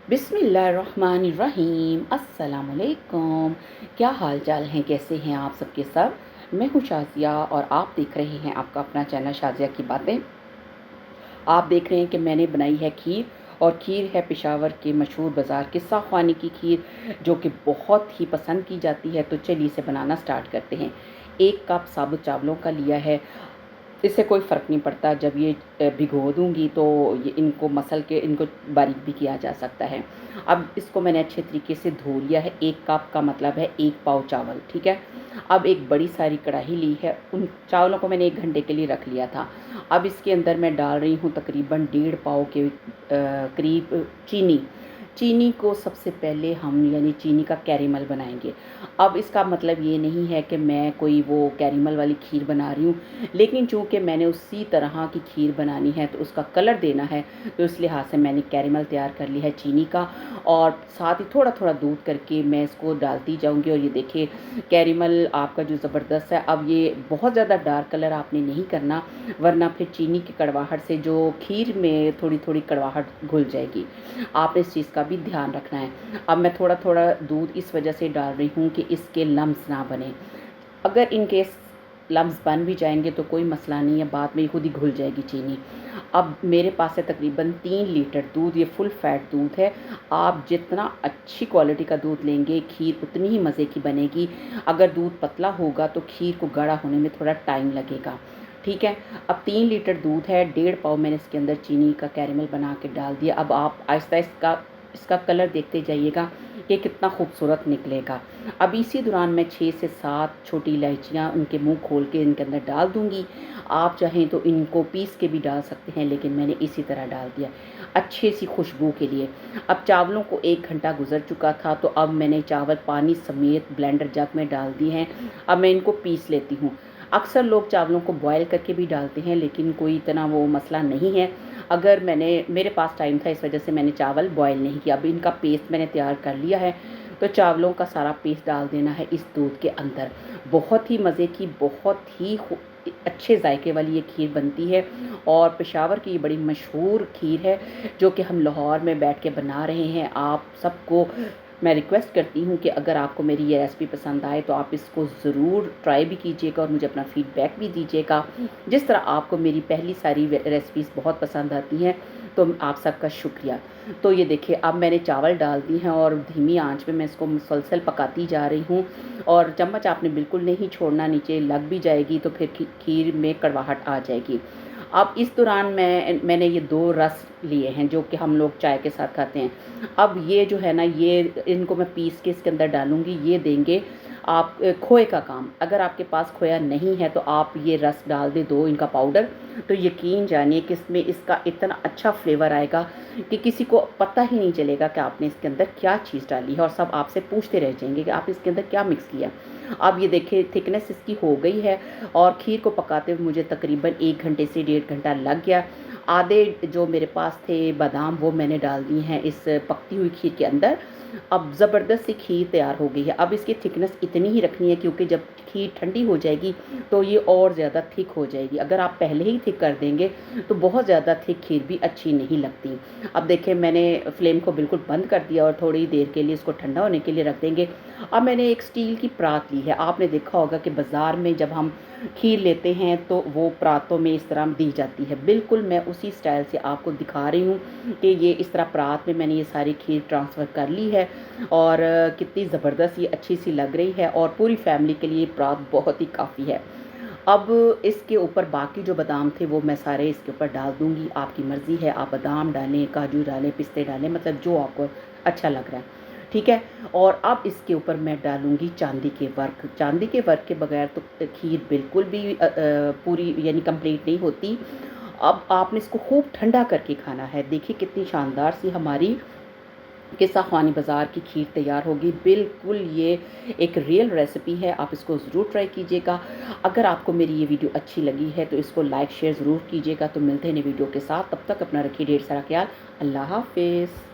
बिस्मिल्लाहिर्रहमानिर्रहीम। अस्सलामुअलैकुम। क्या हाल चाल हैं, कैसे हैं आप सबके सब। मैं हूँ शाज़िया और आप देख रहे हैं आपका अपना चैनल शाज़िया की बातें। आप देख रहे हैं कि मैंने बनाई है खीर, और खीर है पेशावर के मशहूर बाज़ार किस्सा ख़्वानी की खीर, जो कि बहुत ही पसंद की जाती है। तो चलिए इसे बनाना स्टार्ट करते हैं। 1 कप साबुत चावलों का लिया है। इससे कोई फ़र्क नहीं पड़ता, जब ये भिगो दूँगी तो ये इनको मसल के इनको बारीक भी किया जा सकता है। अब इसको मैंने अच्छे तरीके से धो लिया है। 1 कप का मतलब है 1 पाव चावल, ठीक है। अब एक बड़ी सारी कढ़ाई ली है, उन चावलों को मैंने 1 घंटे के लिए रख लिया था। अब इसके अंदर मैं डाल रही हूँ तकरीबन डेढ़ पाव के करीब चीनी। चीनी को सबसे पहले हम यानी चीनी का कैरेमल बनाएँगे। अब इसका मतलब ये नहीं है कि मैं कोई वो कैरेमल वाली खीर बना रही हूँ, लेकिन चूँकि मैंने उसी तरह की खीर बनानी है तो उसका कलर देना है, तो इस लिहाज से मैंने कैरेमल तैयार कर लिया है चीनी का। और साथ ही थोड़ा-थोड़ा दूध करके मैं इसको डालती जाऊँगी। और ये देखिए कैरेमल आपका जो ज़बरदस्त है। अब ये बहुत ज़्यादा डार्क कलर आपने नहीं करना, वरना फिर चीनी की कड़वाहट से जो खीर में थोड़ी-थोड़ी कड़वाहट घुल जाएगी। आपने इस चीज़ का भी ध्यान रखना है। अब मैं थोड़ा-थोड़ा दूध इस वजह से डाल रही हूँ कि इसके लम्स ना बने। अगर इन केस लम्स बन भी जाएँगे तो कोई मसला नहीं है, बाद में खुद ही घुल जाएगी चीनी। अब मेरे पास है तकरीबन 3 लीटर दूध, ये फुल फैट दूध है। आप जितना अच्छी क्वालिटी का दूध लेंगे, खीर उतनी ही मज़े की बनेगी। अगर दूध पतला होगा तो खीर को गाढ़ा होने में थोड़ा टाइम लगेगा, ठीक है। अब 3 लीटर दूध है, डेढ़ पाव मैंने इसके अंदर चीनी का कैरेमल बना के डाल दिया। अब आप आहिस्ता इसका इसका कलर देखते जाइएगा कि कितना खूबसूरत निकलेगा। अब इसी दौरान मैं 6 से 7 छोटी इलायचियाँ उनके मुँह खोल के इनके अंदर डाल दूँगी। आप चाहें तो इनको पीस के भी डाल सकते हैं, लेकिन मैंने इसी तरह डाल दिया, अच्छी सी खुशबू के लिए। अब चावलों को 1 घंटा गुज़र चुका था, तो अब मैंने चावल पानी समेत ब्लेंडर जग में डाल दिए हैं। अब मैं इनको पीस लेती हूँ। अक्सर लोग चावलों को बॉयल करके भी डालते हैं, लेकिन कोई इतना वो मसला नहीं है। अगर मेरे पास टाइम था, इस वजह से मैंने चावल बॉयल नहीं किया। अब इनका पेस्ट मैंने तैयार कर लिया है, तो चावलों का सारा पेस्ट डाल देना है इस दूध के अंदर। बहुत ही मज़े की, बहुत ही अच्छे जायके वाली ये खीर बनती है। और पेशावर की ये बड़ी मशहूर खीर है, जो कि हम लाहौर में बैठ के बना रहे हैं। आप सबको मैं रिक्वेस्ट करती हूँ कि अगर आपको मेरी ये रेसिपी पसंद आए तो आप इसको ज़रूर ट्राई भी कीजिएगा और मुझे अपना फ़ीडबैक भी दीजिएगा। जिस तरह आपको मेरी पहली सारी रेसिपीज़ बहुत पसंद आती हैं, तो आप सबका शुक्रिया। तो ये देखिए अब मैंने चावल डाल दिए हैं और धीमी आंच पे मैं इसको मुसलसल पकाती जा रही हूँ। और चम्मच आपने बिल्कुल नहीं छोड़ना, नीचे लग भी जाएगी तो फिर खीर में कड़वाहट आ जाएगी। अब इस दौरान मैंने ये 2 रस लिए हैं, जो कि हम लोग चाय के साथ खाते हैं। अब ये जो है ना, ये इनको मैं पीस के इसके अंदर डालूँगी, ये देंगे आप खोए का काम। अगर आपके पास खोया नहीं है तो आप ये रस डाल दें 2 इनका पाउडर, तो यकीन जानिए कि इसमें इसका इतना अच्छा फ्लेवर आएगा कि किसी को पता ही नहीं चलेगा कि आपने इसके अंदर क्या चीज़ डाली है, और सब आपसे पूछते रह जाएँगे कि आप इसके अंदर क्या मिक्स किया। अब ये देखिए थिकनेस इसकी हो गई है, और खीर को पकाते हुए मुझे तकरीबन 1 घंटे से डेढ़ घंटा लग गया। आधे जो मेरे पास थे बादाम, वो मैंने डाल दिए हैं इस पकती हुई खीर के अंदर। अब ज़बरदस्त सी खीर तैयार हो गई है। अब इसकी थिकनेस इतनी ही रखनी है, क्योंकि जब खीर ठंडी हो जाएगी तो ये और ज़्यादा थिक हो जाएगी। अगर आप पहले ही थिक कर देंगे तो बहुत ज़्यादा थिक खीर भी अच्छी नहीं लगती। अब देखिए मैंने फ्लेम को बिल्कुल बंद कर दिया और थोड़ी देर के लिए इसको ठंडा होने के लिए रख देंगे। अब मैंने एक स्टील की परात ली है। आपने देखा होगा कि बाज़ार में जब हम खीर लेते हैं तो वो परातों में इस तरह दी जाती है। बिल्कुल मैं उसी स्टाइल से आपको दिखा रही हूँ कि ये इस तरह परात में मैंने ये सारी खीर ट्रांसफ़र कर ली है। और कितनी ज़बरदस्त ये अच्छी सी लग रही है, और पूरी फैमिली के लिए परात बहुत ही काफ़ी है। अब इसके ऊपर बाकी जो बादाम थे वो मैं सारे इसके ऊपर डाल दूँगी। आपकी मर्ज़ी है, आप बादाम डालें, काजू डालें, पिस्ते डालें, मतलब जो आपको अच्छा लग रहा है, ठीक है। और अब इसके ऊपर मैं डालूँगी चांदी के वर्क। चांदी के वर्क के बगैर तो खीर बिल्कुल भी पूरी यानी कंप्लीट नहीं होती। अब आपने इसको खूब ठंडा करके खाना है। देखिए कितनी शानदार सी हमारी किस्सा ख़्वानी बाज़ार की खीर तैयार होगी। बिल्कुल ये एक रियल रेसिपी है, आप इसको ज़रूर ट्राई कीजिएगा। अगर आपको मेरी ये वीडियो अच्छी लगी है तो इसको लाइक शेयर ज़रूर कीजिएगा। तो मिलते हैं नई वीडियो के साथ, तब तक अपना रखिए ढेर सारा ख्याल। अल्लाह हाफ़िज़।